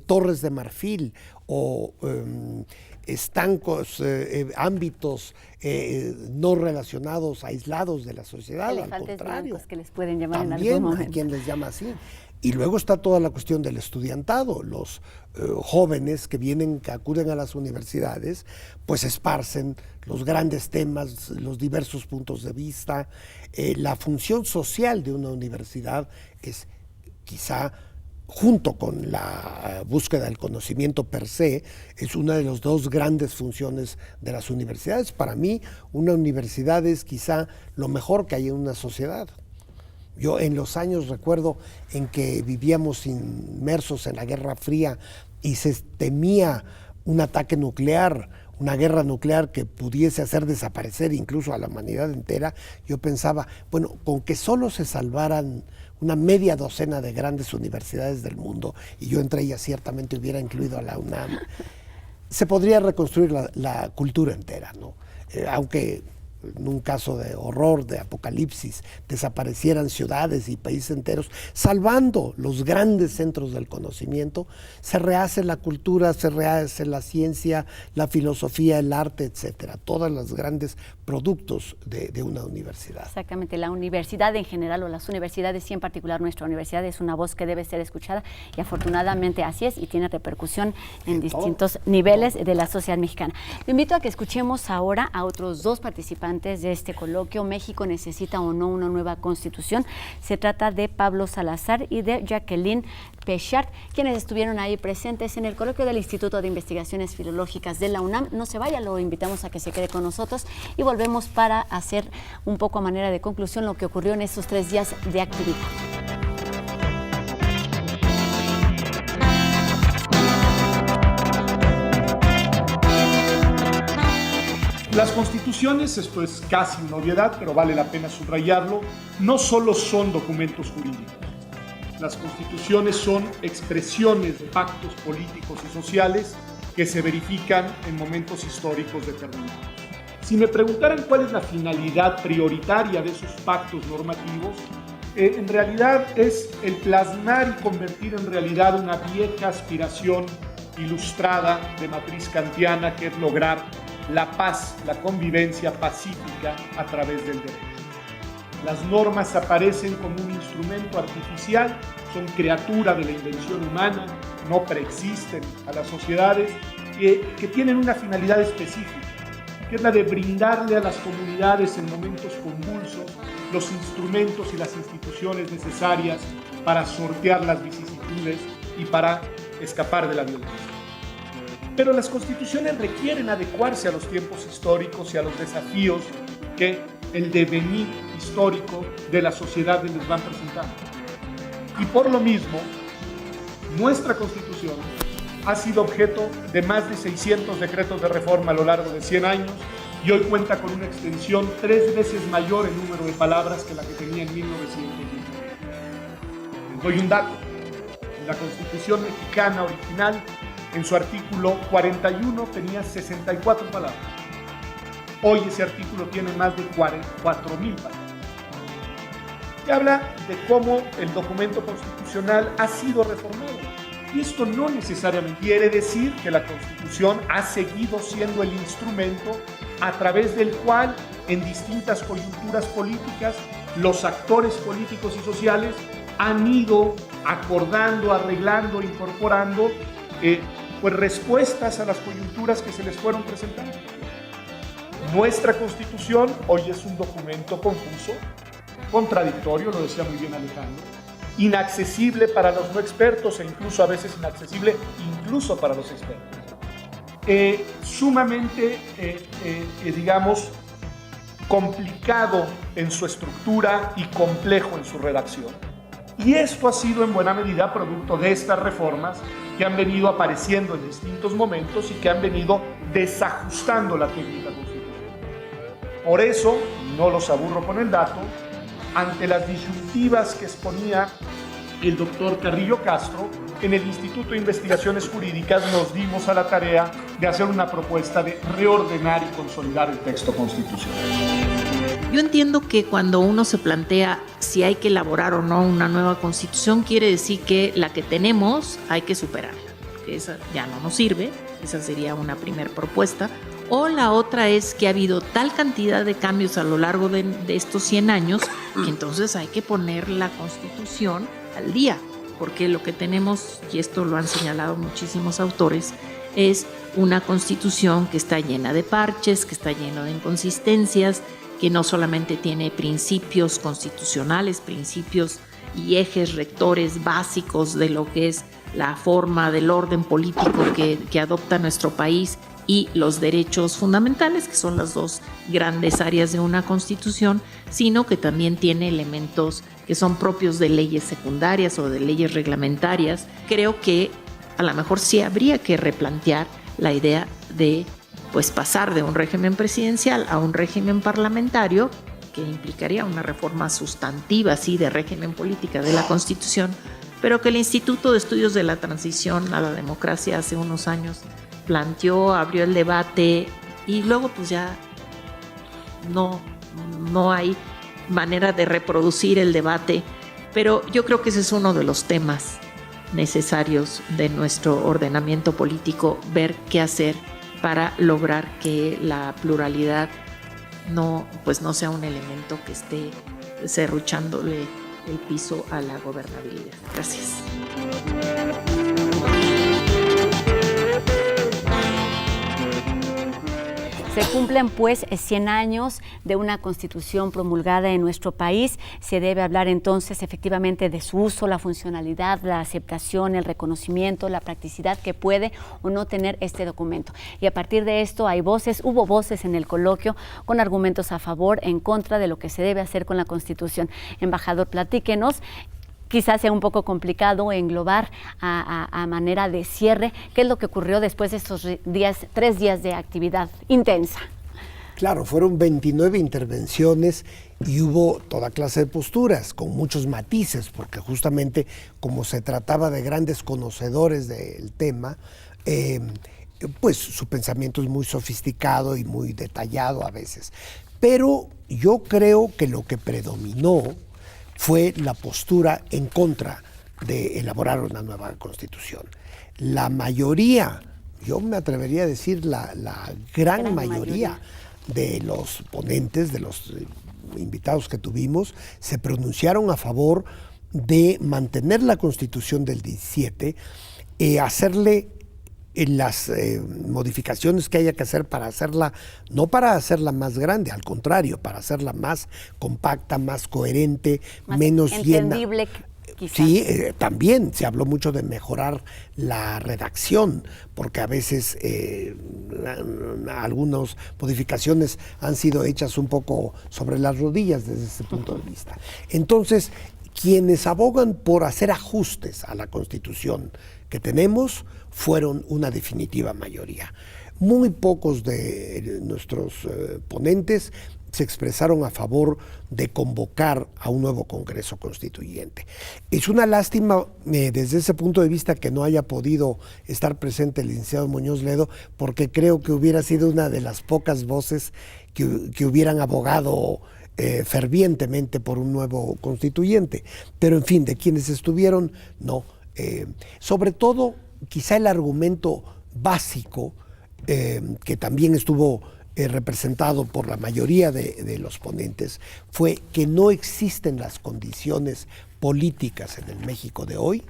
[SPEAKER 3] torres de marfil o estancos, ámbitos no relacionados, aislados de la sociedad.
[SPEAKER 2] Elefantes
[SPEAKER 3] al contrario,
[SPEAKER 2] blancos que les pueden llamar
[SPEAKER 3] también
[SPEAKER 2] en algún momento.
[SPEAKER 3] hay quien les llama así. Y luego está toda la cuestión del estudiantado. Los jóvenes que acuden a las universidades, pues esparcen los grandes temas, los diversos puntos de vista. La función social de una universidad es quizá, junto con la búsqueda del conocimiento per se, es una de las dos grandes funciones de las universidades. Para mí, una universidad es quizá lo mejor que hay en una sociedad. Yo en los años recuerdo en que vivíamos inmersos en la Guerra Fría y se temía un ataque nuclear, una guerra nuclear que pudiese hacer desaparecer incluso a la humanidad entera. Yo pensaba, bueno, con que solo se salvaran una media docena de grandes universidades del mundo, y yo entre ellas ciertamente hubiera incluido a la UNAM, se podría reconstruir la cultura entera, ¿no? Aunque en un caso de horror, de apocalipsis, desaparecieran ciudades y países enteros, salvando los grandes centros del conocimiento, se rehace la cultura, se rehace la ciencia, la filosofía, el arte, etcétera, todos los grandes productos de una universidad.
[SPEAKER 2] Exactamente, la universidad en general, o las universidades y en particular nuestra universidad, es una voz que debe ser escuchada, y afortunadamente así es, y tiene repercusión en distintos niveles de la sociedad mexicana. Le invito a que escuchemos ahora a otros dos participantes de este coloquio. ¿México necesita o no una nueva constitución? Se trata de Pablo Salazar y de Jacqueline Pechard, quienes estuvieron ahí presentes en el coloquio del Instituto de Investigaciones Filológicas de la UNAM. No se vaya, lo invitamos a que se quede con nosotros y volvemos para hacer un poco a manera de conclusión lo que ocurrió en estos 3 días de actividad.
[SPEAKER 7] Las constituciones, esto es casi una obviedad, pero vale la pena subrayarlo, no solo son documentos jurídicos. Las constituciones son expresiones de pactos políticos y sociales que se verifican en momentos históricos determinados. Si me preguntaran cuál es la finalidad prioritaria de esos pactos normativos, en realidad es el plasmar y convertir en realidad una vieja aspiración ilustrada de matriz kantiana, que es lograr la paz, la convivencia pacífica a través del derecho. Las normas aparecen como un instrumento artificial, son criatura de la invención humana, no preexisten a las sociedades, que tienen una finalidad específica, que es la de brindarle a las comunidades en momentos convulsos los instrumentos y las instituciones necesarias para sortear las vicisitudes y para escapar de la violencia. Pero las constituciones requieren adecuarse a los tiempos históricos y a los desafíos que el devenir histórico de la sociedad les van presentando. Y por lo mismo, nuestra Constitución ha sido objeto de más de 600 decretos de reforma a lo largo de 100 años y hoy cuenta con una extensión 3 veces mayor en número de palabras que la que tenía en 1919. Les doy un dato. La Constitución mexicana original en su artículo 41 tenía 64 palabras. Hoy ese artículo tiene más de 4.000 palabras. Y habla de cómo el documento constitucional ha sido reformado. Y esto no necesariamente quiere decir que la Constitución ha seguido siendo el instrumento a través del cual en distintas coyunturas políticas los actores políticos y sociales han ido acordando, arreglando, incorporando pues respuestas a las coyunturas que se les fueron presentando. Nuestra Constitución hoy es un documento confuso, contradictorio, lo decía muy bien Alejandro, inaccesible para los no expertos e incluso a veces inaccesible incluso para los expertos. Sumamente, digamos, complicado en su estructura y complejo en su redacción. Y esto ha sido en buena medida producto de estas reformas que han venido apareciendo en distintos momentos y que han venido desajustando la técnica constitucional. Por eso, no los aburro con el dato, ante las disyuntivas que exponía el doctor Carrillo Castro, en el Instituto de Investigaciones Jurídicas nos dimos a la tarea de hacer una propuesta de reordenar y consolidar el texto constitucional.
[SPEAKER 8] Yo entiendo que cuando uno se plantea si hay que elaborar o no una nueva constitución, quiere decir que la que tenemos hay que superarla, que esa ya no nos sirve, esa sería una primera propuesta. O la otra es que ha habido tal cantidad de cambios a lo largo de estos 100 años que entonces hay que poner la Constitución al día, porque lo que tenemos, y esto lo han señalado muchísimos autores, es una Constitución que está llena de parches, que está llena de inconsistencias, que no solamente tiene principios constitucionales, principios y ejes rectores básicos de lo que es la forma del orden político que adopta nuestro país y los derechos fundamentales, que son las dos grandes áreas de una constitución, sino que también tiene elementos que son propios de leyes secundarias o de leyes reglamentarias. Creo que a lo mejor sí habría que replantear la idea de pasar de un régimen presidencial a un régimen parlamentario, que implicaría una reforma sustantiva, sí, de régimen política de la Constitución, pero que el Instituto de Estudios de la Transición a la Democracia hace unos años planteó, abrió el debate y luego pues ya no hay manera de reproducir el debate, pero yo creo que ese es uno de los temas necesarios de nuestro ordenamiento político, ver qué hacer para lograr que la pluralidad no sea un elemento que esté serruchándole el piso a la gobernabilidad. Gracias.
[SPEAKER 2] Se cumplen pues 100 años de una constitución promulgada en nuestro país. Se debe hablar entonces efectivamente de su uso, la funcionalidad, la aceptación, el reconocimiento, la practicidad que puede o no tener este documento. Y a partir de esto hubo voces en el coloquio con argumentos a favor, en contra de lo que se debe hacer con la Constitución. Embajador, platíquenos. Quizás sea un poco complicado englobar a manera de cierre qué es lo que ocurrió después de estos 3 días de actividad intensa.
[SPEAKER 3] Claro, fueron 29 intervenciones y hubo toda clase de posturas, con muchos matices, porque justamente como se trataba de grandes conocedores del tema, pues su pensamiento es muy sofisticado y muy detallado a veces. Pero yo creo que lo que predominó fue la postura en contra de elaborar una nueva constitución. La mayoría, yo me atrevería a decir la gran mayoría de los ponentes, de los invitados que tuvimos, se pronunciaron a favor de mantener la Constitución del 17, hacerle las modificaciones que haya que hacer para hacerla, no para hacerla más grande, al contrario, para hacerla más compacta, más coherente, más menos
[SPEAKER 2] entendible,
[SPEAKER 3] llena.
[SPEAKER 2] Quizás.
[SPEAKER 3] Sí, también se habló mucho de mejorar la redacción, porque a veces algunas modificaciones han sido hechas un poco sobre las rodillas desde ese punto de vista. Entonces, quienes abogan por hacer ajustes a la Constitución que tenemos fueron una definitiva mayoría. Muy pocos de nuestros ponentes se expresaron a favor de convocar a un nuevo Congreso Constituyente. Es una lástima desde ese punto de vista que no haya podido estar presente el licenciado Muñoz Ledo, porque creo que hubiera sido una de las pocas voces que hubieran abogado fervientemente por un nuevo constituyente. Pero en fin, de quienes estuvieron, no. Sobre todo, quizá el argumento básico, que también estuvo representado por la mayoría de los ponentes, fue que no existen las condiciones políticas en el México de hoy,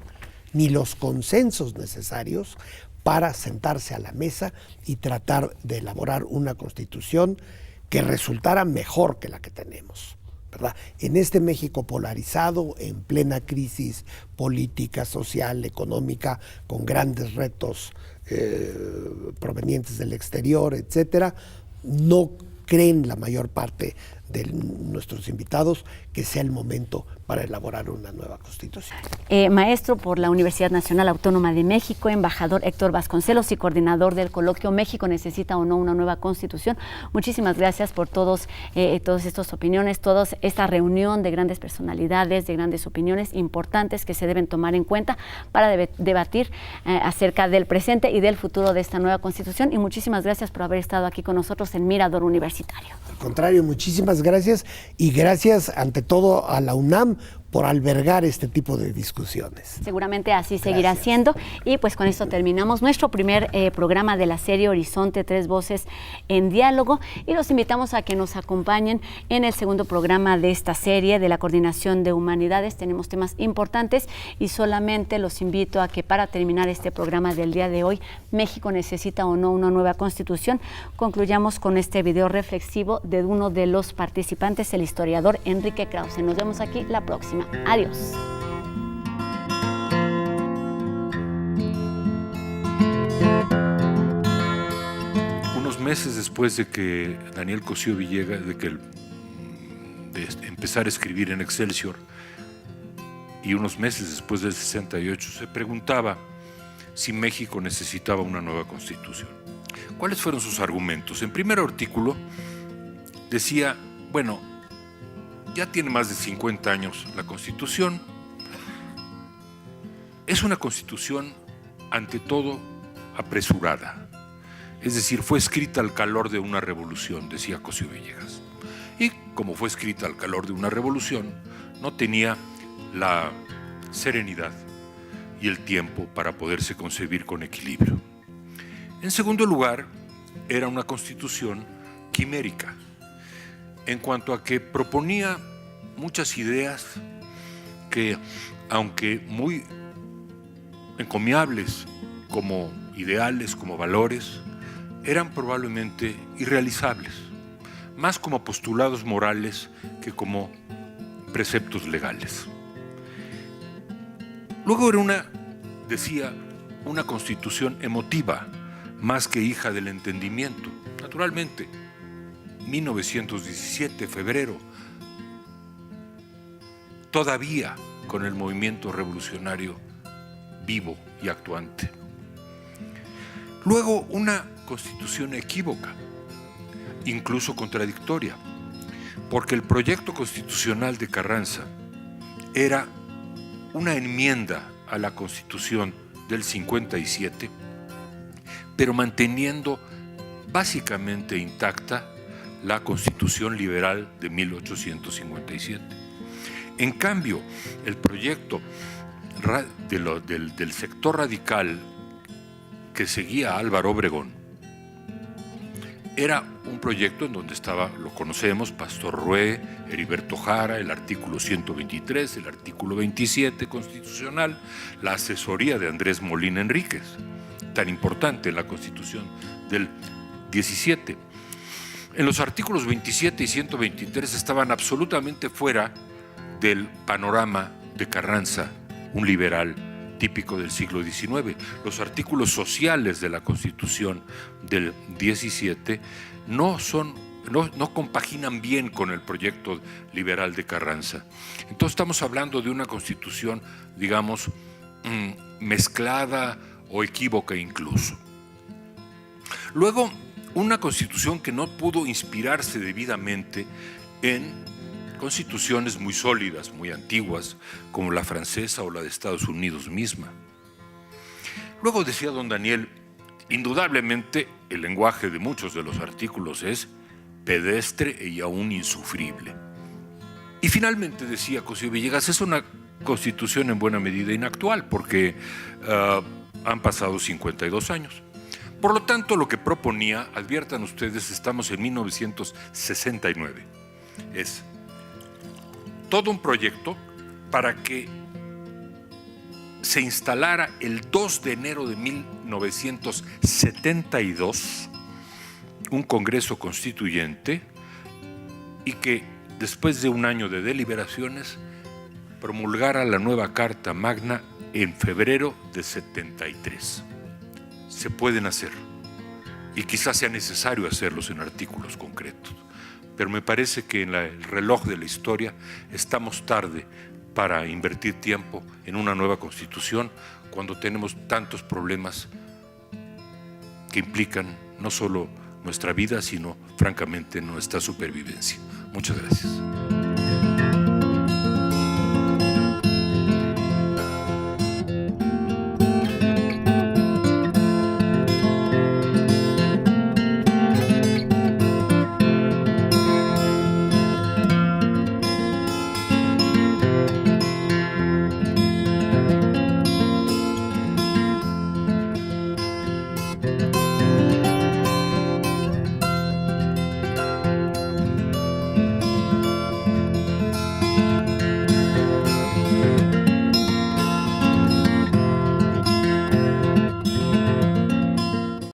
[SPEAKER 3] ni los consensos necesarios para sentarse a la mesa y tratar de elaborar una constitución que resultara mejor que la que tenemos, ¿verdad? En este México polarizado, en plena crisis política, social, económica, con grandes retos provenientes del exterior, etcétera, no creen la mayor parte de nuestros invitados que sea el momento para elaborar una nueva constitución.
[SPEAKER 2] Maestro por la Universidad Nacional Autónoma de México, embajador Héctor Vasconcelos y coordinador del coloquio México necesita o no una nueva constitución. Muchísimas gracias por todas estas opiniones, toda esta reunión de grandes personalidades, de grandes opiniones importantes que se deben tomar en cuenta para debatir acerca del presente y del futuro de esta nueva constitución. Y muchísimas gracias por haber estado aquí con nosotros en Mirador Universitario.
[SPEAKER 3] Al contrario, muchísimas gracias, y gracias ante todo a la UNAM por albergar este tipo de discusiones.
[SPEAKER 2] Seguramente así seguirá siendo. Y pues con esto terminamos nuestro primer programa de la serie Horizonte, 3 voces en diálogo, y los invitamos a que nos acompañen en el segundo programa de esta serie de la Coordinación de Humanidades. Tenemos temas importantes y solamente los invito a que, para terminar este programa del día de hoy, México necesita o no una nueva constitución, concluyamos con este video reflexivo de uno de los participantes, el historiador Enrique Krause. Nos vemos aquí la próxima. Adiós.
[SPEAKER 9] Unos meses después de que Daniel Cosío Villegas, de empezar a escribir en Excelsior, y unos meses después del 68, se preguntaba si México necesitaba una nueva constitución. ¿Cuáles fueron sus argumentos? En primer artículo decía, bueno, ya tiene más de 50 años la Constitución. Es una Constitución, ante todo, apresurada. Es decir, fue escrita al calor de una revolución, decía Cosío Villegas. Y como fue escrita al calor de una revolución, no tenía la serenidad y el tiempo para poderse concebir con equilibrio. En segundo lugar, era una Constitución quimérica, en cuanto a que proponía muchas ideas que, aunque muy encomiables como ideales, como valores, eran probablemente irrealizables, más como postulados morales que como preceptos legales. Luego era decía, una constitución emotiva, más que hija del entendimiento. Naturalmente, 1917, febrero, todavía con el movimiento revolucionario vivo y actuante. Luego, una constitución equívoca, incluso contradictoria, porque el proyecto constitucional de Carranza era una enmienda a la Constitución del 57, pero manteniendo básicamente intacta la Constitución liberal de 1857. En cambio, el proyecto del sector radical que seguía a Álvaro Obregón era un proyecto en donde estaba, lo conocemos, Pastor Rué, Heriberto Jara, el artículo 123, el artículo 27 constitucional, la asesoría de Andrés Molina Enríquez, tan importante en la Constitución del 17. En los artículos 27 y 123 estaban absolutamente fuera del panorama de Carranza, un liberal típico del siglo XIX. Los artículos sociales de la Constitución del 17 no compaginan bien con el proyecto liberal de Carranza. Entonces estamos hablando de una Constitución, digamos, mezclada o equívoca incluso. Luego, una constitución que no pudo inspirarse debidamente en constituciones muy sólidas, muy antiguas, como la francesa o la de Estados Unidos misma. Luego decía don Daniel, indudablemente el lenguaje de muchos de los artículos es pedestre y aún insufrible. Y finalmente decía Cosío Villegas, es una constitución en buena medida inactual porque han pasado 52 años. Por lo tanto, lo que proponía, adviertan ustedes, estamos en 1969, es todo un proyecto para que se instalara el 2 de enero de 1972 un Congreso Constituyente y que después de un año de deliberaciones promulgara la nueva Carta Magna en febrero de 73. Se pueden hacer y quizás sea necesario hacerlos en artículos concretos, pero me parece que en el reloj de la historia estamos tarde para invertir tiempo en una nueva constitución cuando tenemos tantos problemas que implican no solo nuestra vida, sino francamente nuestra supervivencia. Muchas gracias.